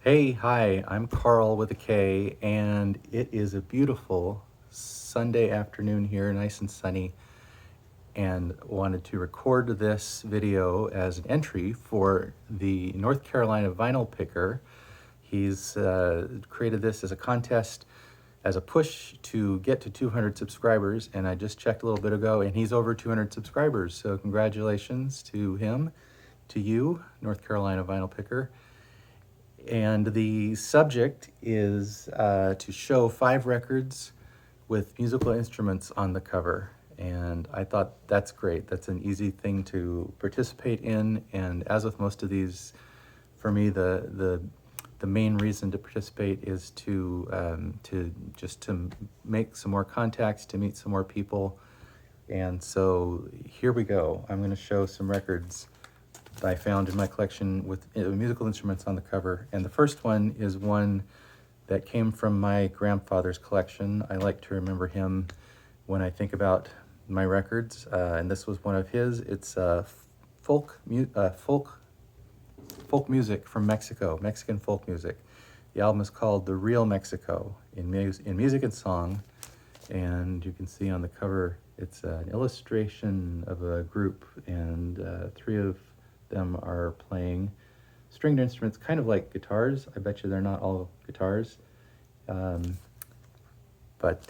Hey, hi, I'm Carl with a K, and it is a beautiful Sunday afternoon here, nice and sunny, and wanted to record this video as an entry for the North Carolina Vinyl Picker. He's created this as a contest, as a push to get to 200 subscribers, and I just checked a little bit ago, and he's over 200 subscribers, so congratulations to him, to you, North Carolina Vinyl Picker. And the subject is to show 5 records with musical instruments on the cover. And I thought that's great. That's an easy thing to participate in. And as with most of these, for me, the main reason to participate is to make some more contacts, to meet some more people. And so here we go. I'm going to show some records that I found in my collection with musical instruments on the cover. And the first one is one that came from my grandfather's collection. I like to remember him when I think about my records, and this was one of his. It's folk music from Mexico, Mexican folk music. The album is called The Real Mexico in Music and Song, and you can see on the cover it's an illustration of a group, and 3 of them are playing stringed instruments, kind of like guitars. I bet you they're not all guitars, but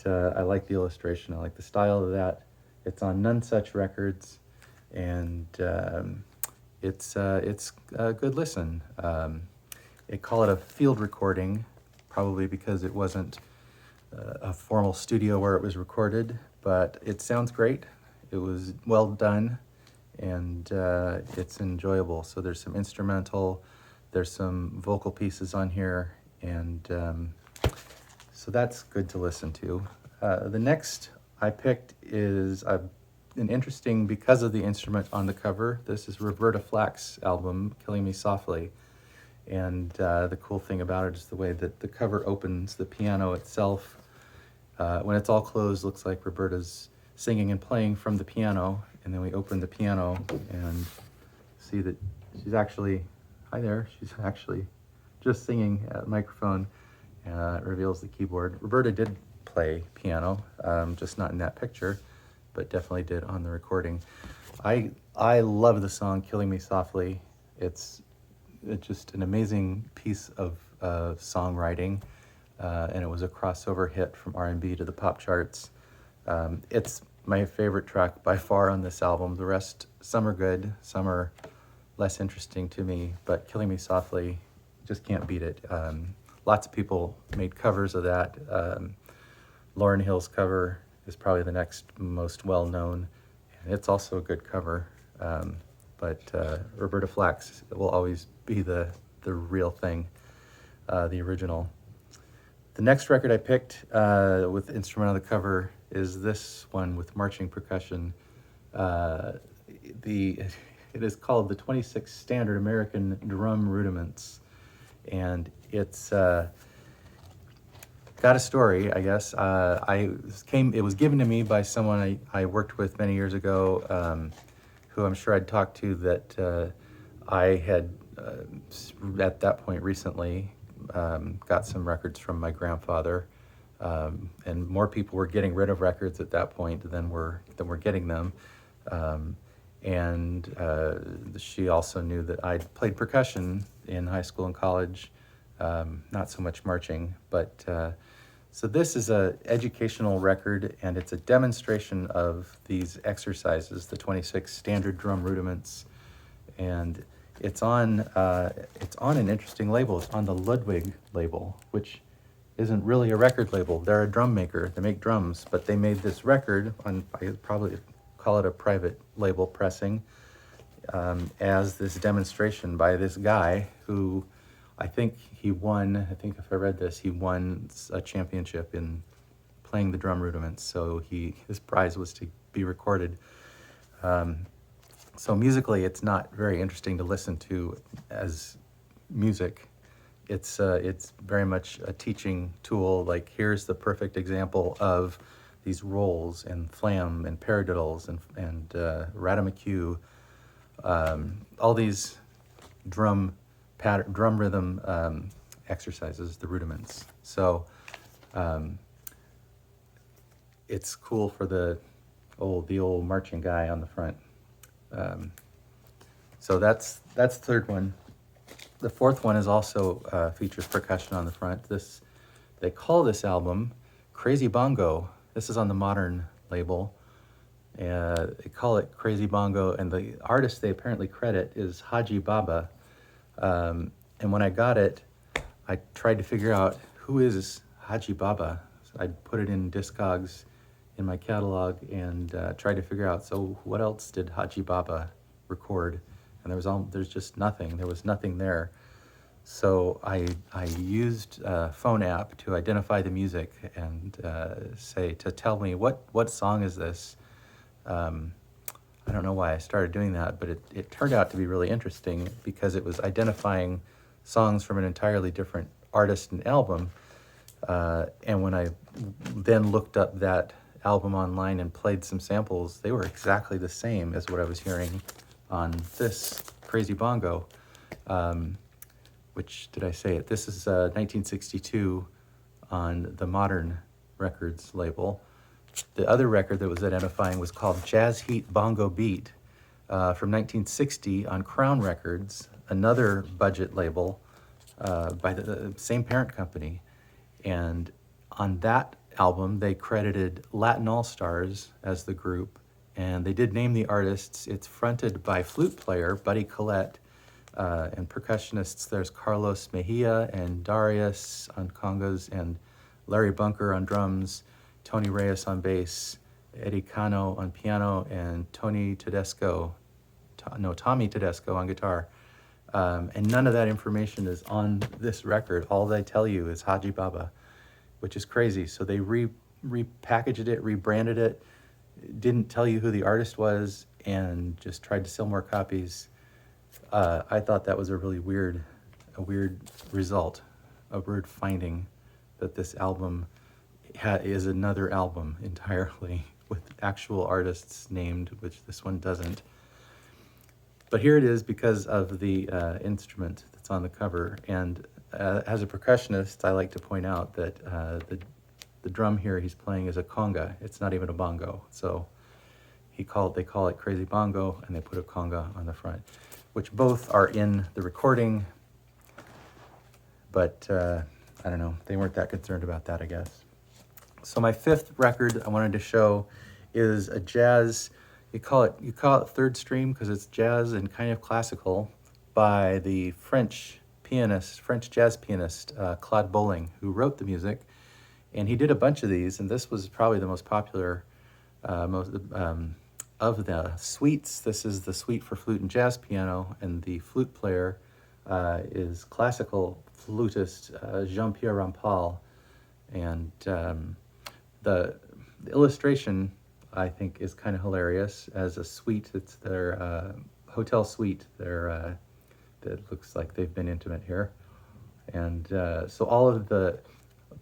I like the illustration. I like the style of that. It's on None Such Records, and it's a good listen. They call it a field recording, probably because it wasn't a formal studio where it was recorded, but it sounds great. It was well done, and it's enjoyable. So there's some instrumental, there's some vocal pieces on here, and so that's good to listen to. The next I picked is an interesting, because of the instrument on the cover. This is Roberta Flack's album, Killing Me Softly, and the cool thing about it is the way that the cover opens. The piano itself, when it's all closed, looks like Roberta's singing and playing from the piano, and then we open the piano and see that she's actually, hi there, she's actually just singing at the microphone. It reveals the keyboard. Roberta did play piano, just not in that picture, but definitely did on the recording. I love the song Killing Me Softly. It's just an amazing piece of songwriting, and it was a crossover hit from R&B to the pop charts. It's my favorite track by far on this album. The rest, some are good, some are less interesting to me, but Killing Me Softly, just can't beat it. Lots of people made covers of that. Lauryn Hill's cover is probably the next most well-known, and it's also a good cover. But Roberta Flack's will always be the real thing, the original. The next record I picked with instrument on the cover is this one with marching percussion. It is called the 26 Standard American Drumrudiments, and it's got a story, I guess. It was given to me by someone I worked with many years ago, who I'm sure I'd talked to, that I had at that point recently got some records from my grandfather, and more people were getting rid of records at that point than were getting them. And she also knew that I'd played percussion in high school and college, not so much marching, but so this is a educational record, and it's a demonstration of these exercises, the 26 standard drum rudiments, and it's on an interesting label. It's on the Ludwig label, which isn't really a record label. They're a drum maker. They make drums, but they made this record on, I probably call it a private label pressing, as this demonstration by this guy who I think if I read this, he won a championship in playing the drum rudiments. So his prize was to be recorded. So musically, it's not very interesting to listen to as music. It's very much a teaching tool. Like, here's the perfect example of these rolls and flam and paradiddles and ratamacue, all these drum rhythm exercises, the rudiments. So it's cool for the old marching guy on the front. So that's the third one. The fourth one is also features percussion on the front. They call this album Crazy Bongo. This is on the Modern label. They call it Crazy Bongo, and the artist they apparently credit is Haji Baba. And when I got it, I tried to figure out who is Haji Baba. So I put it in Discogs in my catalog and tried to figure out, so what else did Haji Baba record? And there's just nothing. There was nothing there. So I used a phone app to identify the music and to tell me what song is this. I don't know why I started doing that, but it turned out to be really interesting because it was identifying songs from an entirely different artist and album. And when I then looked up that album online and played some samples, they were exactly the same as what I was hearing on this Crazy Bongo. Which, did I say it? This is 1962 on the Modern Records label. The other record that was identifying was called Jazz Heat Bongo Beat from 1960 on Crown Records, another budget label by the same parent company. And on that album, they credited Latin All-Stars as the group, and they did name the artists. It's fronted by flute player Buddy Collette, and percussionists, there's Carlos Mejia and Darius on congas, and Larry Bunker on drums, Tony Reyes on bass, Eddie Cano on piano, and Tommy Tedesco on guitar. And none of that information is on this record. All they tell you is Haji Baba, which is crazy. So they repackaged it, rebranded it, didn't tell you who the artist was, and just tried to sell more copies. I thought that was a weird result, a weird finding, that this album is another album entirely with actual artists named, which this one doesn't. But here it is because of the instrument that's on the cover. And as a percussionist, I like to point out that the drum here he's playing is a conga. It's not even a bongo. So they call it Crazy Bongo, and they put a conga on the front, which both are in the recording, but I don't know, they weren't that concerned about that, I guess. So my fifth record I wanted to show is a jazz, you call it third stream because it's jazz and kind of classical, by the French jazz pianist, Claude Bolling, who wrote the music. And he did a bunch of these, and this was probably the most popular of the suites. This is the suite for flute and jazz piano, and the flute player is classical flutist Jean-Pierre Rampal. And the illustration, I think, is kind of hilarious. As a suite, it's their hotel suite. That looks like they've been intimate here. And so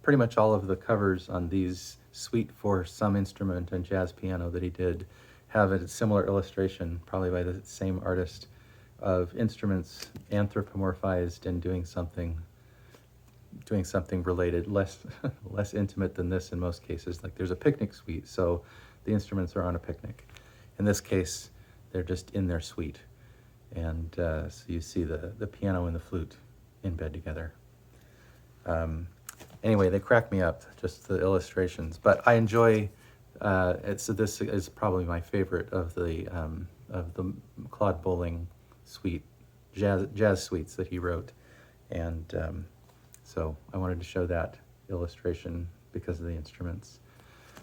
pretty much all of the covers on these suite for some instrument and jazz piano that he did have a similar illustration, probably by the same artist, of instruments anthropomorphized and doing something related, less intimate than this in most cases. Like there's a picnic suite, so the instruments are on a picnic. In this case, they're just in their suite. And so you see the piano and the flute in bed together. Anyway, they crack me up, just the illustrations. But I enjoy so this is probably my favorite of the Claude Bolling suite, jazz suites that he wrote. And so I wanted to show that illustration because of the instruments.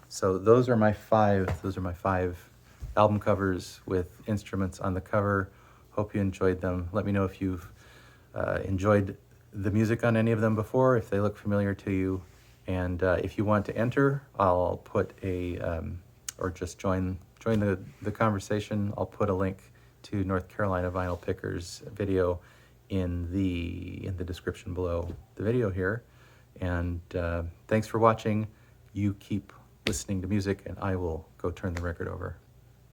So those are my five album covers with instruments on the cover. Hope you enjoyed them. Let me know if you've enjoyed the music on any of them before, if they look familiar to you. And if you want to enter, I'll put or just join the conversation. I'll put a link to North Carolina Vinyl Pickers video in the description below the video here. And thanks for watching. You keep listening to music, and I will go turn the record over.